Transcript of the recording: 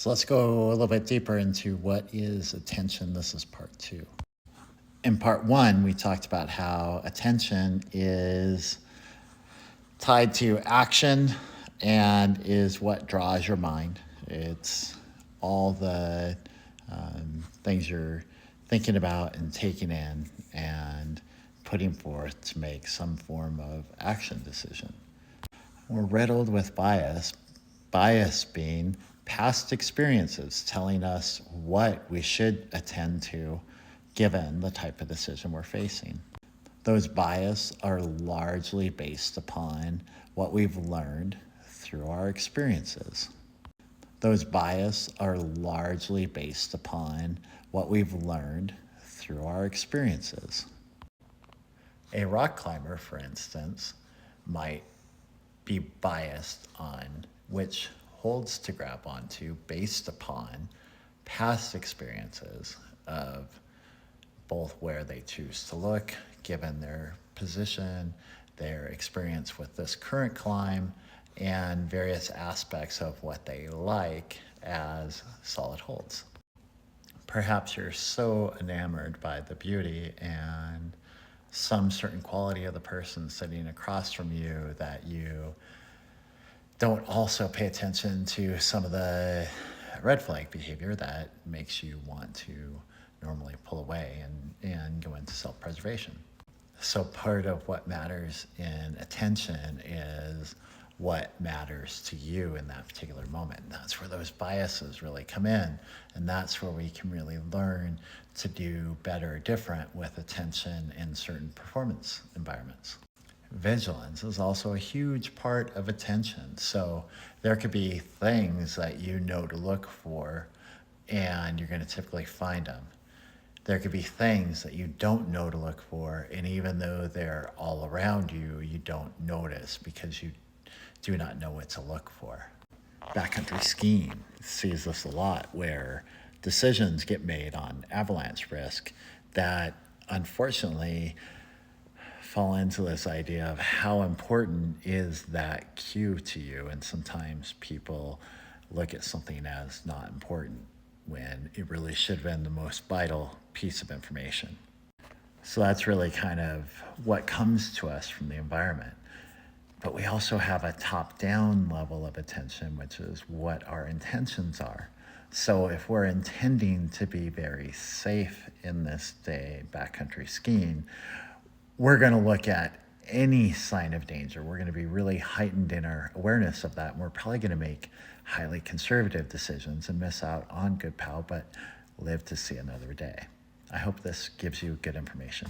So let's go a little bit deeper into what is attention. This is part two. In part one, we talked about how attention is tied to action and is what draws your mind. It's all the things you're thinking about and taking in and putting forth to make some form of action decision. We're riddled with bias, bias being past experiences telling us what we should attend to given the type of decision we're facing. Those bias are largely based upon what we've learned through our experiences. Those bias are largely based upon what we've learned through our experiences. A rock climber, for instance, might be biased on which holds to grab onto based upon past experiences of both where they choose to look, given their position, their experience with this current climb, and various aspects of what they like as solid holds. Perhaps you're so enamored by the beauty and some certain quality of the person sitting across from you that you don't also pay attention to some of the red flag behavior that makes you want to normally pull away and go into self-preservation. So part of what matters in attention is what matters to you in that particular moment. That's where those biases really come in, and that's where we can really learn to do better or different with attention in certain performance environments. Vigilance is also a huge part of attention. So there could be things that you know to look for, and you're going to typically find them. There could be things that you don't know to look for, and even though they're all around you, you don't notice because you do not know what to look for. Backcountry skiing sees this a lot, where decisions get made on avalanche risk that unfortunately fall into this idea of how important is that cue to you, and sometimes people look at something as not important when it really should have been the most vital piece of information. So that's really kind of what comes to us from the environment. But we also have a top-down level of attention, which is what our intentions are. So if we're intending to be very safe in this day backcountry skiing, we're going to look at any sign of danger. We're going to be really heightened in our awareness of that. And we're probably going to make highly conservative decisions and miss out on good POW, but live to see another day. I hope this gives you good information.